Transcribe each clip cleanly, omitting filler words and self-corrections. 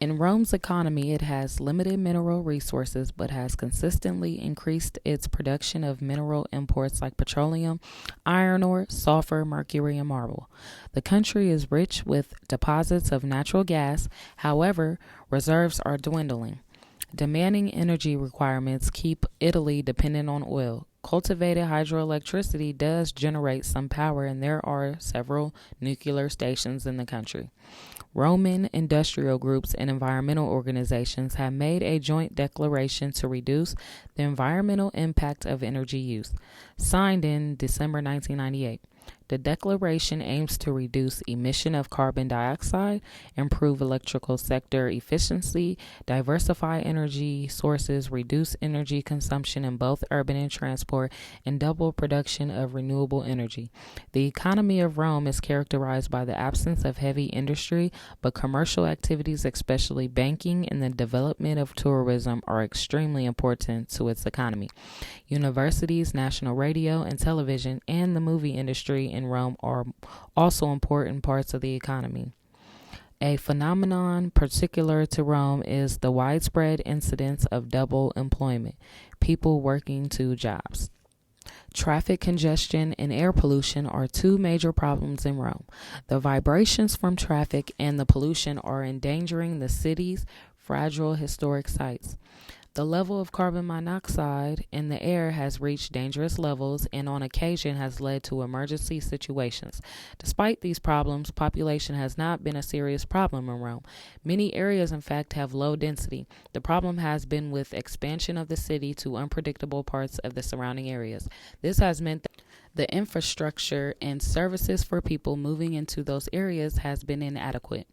In Rome's economy, it has limited mineral resources but has consistently increased its production of mineral imports like petroleum, iron ore, sulfur, mercury, and marble. The country is rich with deposits of natural gas. However, reserves are dwindling. Demanding energy requirements keep Italy dependent on oil. Cultivated hydroelectricity does generate some power, and there are several nuclear stations in the country. Roman industrial groups and environmental organizations have made a joint declaration to reduce the environmental impact of energy use, signed in December 1998. The declaration aims to reduce emission of carbon dioxide, improve electrical sector efficiency, diversify energy sources, reduce energy consumption in both urban and transport, and double production of renewable energy. The economy of Rome is characterized by the absence of heavy industry, but commercial activities, especially banking and the development of tourism, are extremely important to its economy. Universities, national radio and television, and the movie industry in Rome are also important parts of the economy. A phenomenon particular to Rome is the widespread incidence of double employment, people working two jobs. Traffic congestion and air pollution are two major problems in Rome. The vibrations from traffic and the pollution are endangering the city's fragile historic sites. The level of carbon monoxide in the air has reached dangerous levels and on occasion has led to emergency situations. Despite these problems, population has not been a serious problem in Rome. Many areas, in fact, have low density. The problem has been with expansion of the city to unpredictable parts of the surrounding areas. This has meant that the infrastructure and services for people moving into those areas has been inadequate.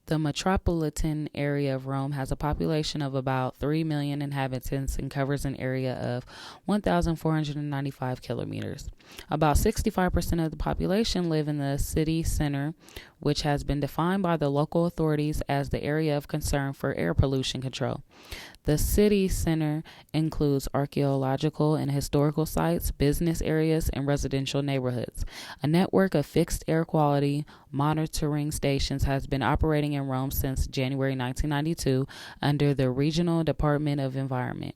The metropolitan area of Rome has a population of about 3 million inhabitants and covers an area of 1,495 kilometers. About 65% of the population live in the city center, which has been defined by the local authorities as the area of concern for air pollution control. The city center includes archaeological and historical sites, business areas, and residential neighborhoods. A network of fixed air quality monitoring stations has been operating in Rome since January 1992 under the Regional Department of Environment.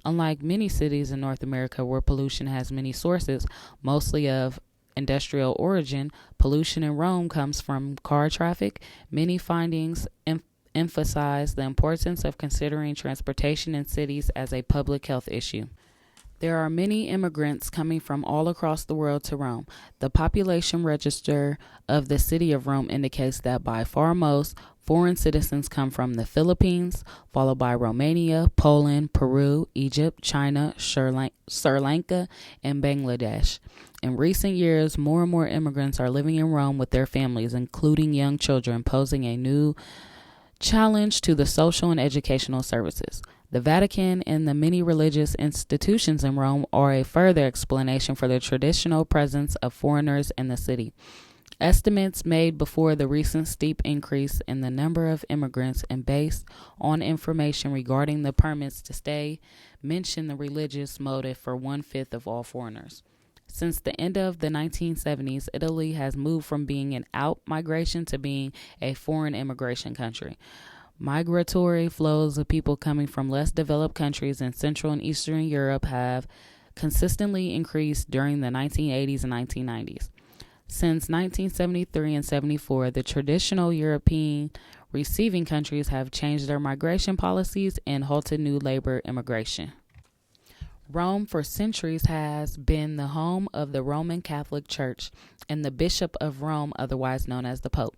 Unlike many cities in North America where pollution has many sources, mostly of industrial origin, pollution in Rome comes from car traffic. Many findings emphasize the importance of considering transportation in cities as a public health issue. There are many immigrants coming from all across the world to Rome. The population register of the city of Rome indicates that by far most foreign citizens come from the Philippines, followed by Romania, Poland, Peru, Egypt, China, Sri Lanka, and Bangladesh. In recent years, more and more immigrants are living in Rome with their families, including young children, posing a new challenge to the social and educational services. The Vatican and the many religious institutions in Rome are a further explanation for the traditional presence of foreigners in the city. Estimates made before the recent steep increase in the number of immigrants and based on information regarding the permits to stay mention the religious motive for 1/5 of all foreigners. Since the end of the 1970s, Italy has moved from being an out migration to being a foreign immigration country. Migratory flows of people coming from less developed countries in Central and Eastern Europe have consistently increased during the 1980s and 1990s. Since 1973 and 74, the traditional European receiving countries have changed their migration policies and halted new labor immigration. Rome for centuries has been the home of the Roman Catholic Church and the Bishop of Rome, otherwise known as the Pope.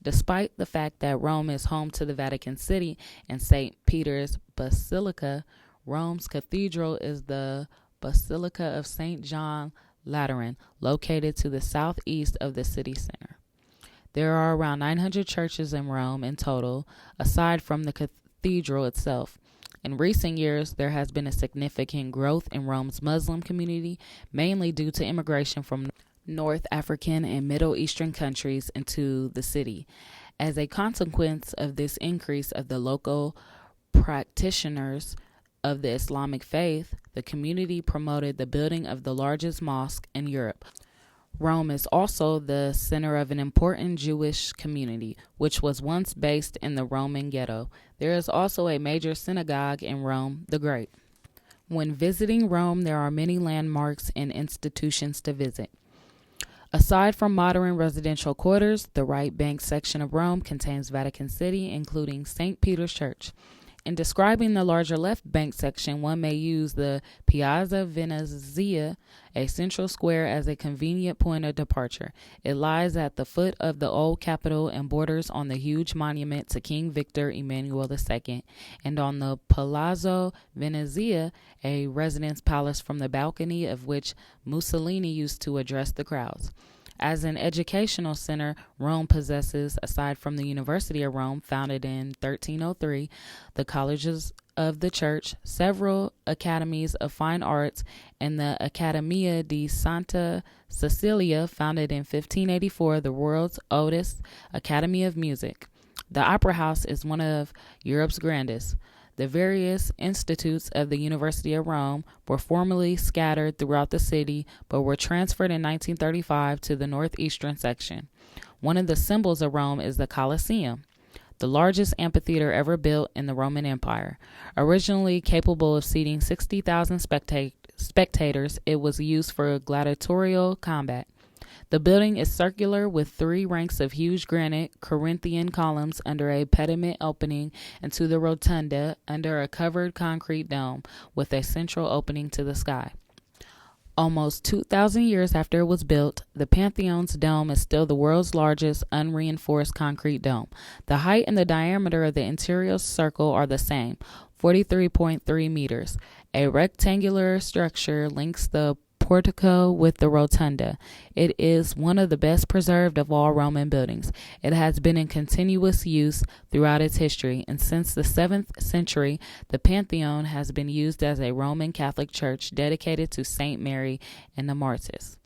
Despite the fact that Rome is home to the Vatican City and St. Peter's Basilica, Rome's cathedral is the Basilica of St. John Lateran, located to the southeast of the city center. There are around 900 churches in Rome in total, aside from the cathedral itself. In recent years, there has been a significant growth in Rome's Muslim community, mainly due to immigration from North African and Middle Eastern countries into the city. As a consequence of this increase of the local practitioners of the Islamic faith, the community promoted the building of the largest mosque in Europe. Rome is also the center of an important Jewish community, which was once based in the Roman ghetto. There is also a major synagogue in Rome the Great. When visiting Rome, there are many landmarks and institutions to visit. Aside from modern residential quarters, the right bank section of Rome contains Vatican City, including St. Peter's Church. In describing the larger left bank section, one may use the Piazza Venezia, a central square, as a convenient point of departure. It lies at the foot of the old Capitol and borders on the huge monument to King Victor Emmanuel II, and on the Palazzo Venezia, a residence palace from the balcony of which Mussolini used to address the crowds. As an educational center, Rome possesses, aside from the University of Rome, founded in 1303, the colleges of the church, several academies of fine arts, and the Accademia di Santa Cecilia, founded in 1584, the world's oldest academy of music. The Opera House is one of Europe's grandest. The various institutes of the University of Rome were formerly scattered throughout the city, but were transferred in 1935 to the northeastern section. One of the symbols of Rome is the Colosseum, the largest amphitheater ever built in the Roman Empire. Originally capable of seating 60,000 spectators, it was used for gladiatorial combat. The building is circular with 3 ranks of huge granite Corinthian columns under a pediment opening into the rotunda under a covered concrete dome with a central opening to the sky. Almost 2,000 years after it was built, the Pantheon's dome is still the world's largest unreinforced concrete dome. The height and the diameter of the interior circle are the same, 43.3 meters. A rectangular structure links the portico with the rotunda. It is one of the best preserved of all Roman buildings. It has been in continuous use throughout its history, and since the 7th century, the Pantheon has been used as a Roman Catholic church dedicated to Saint Mary and the Martyrs.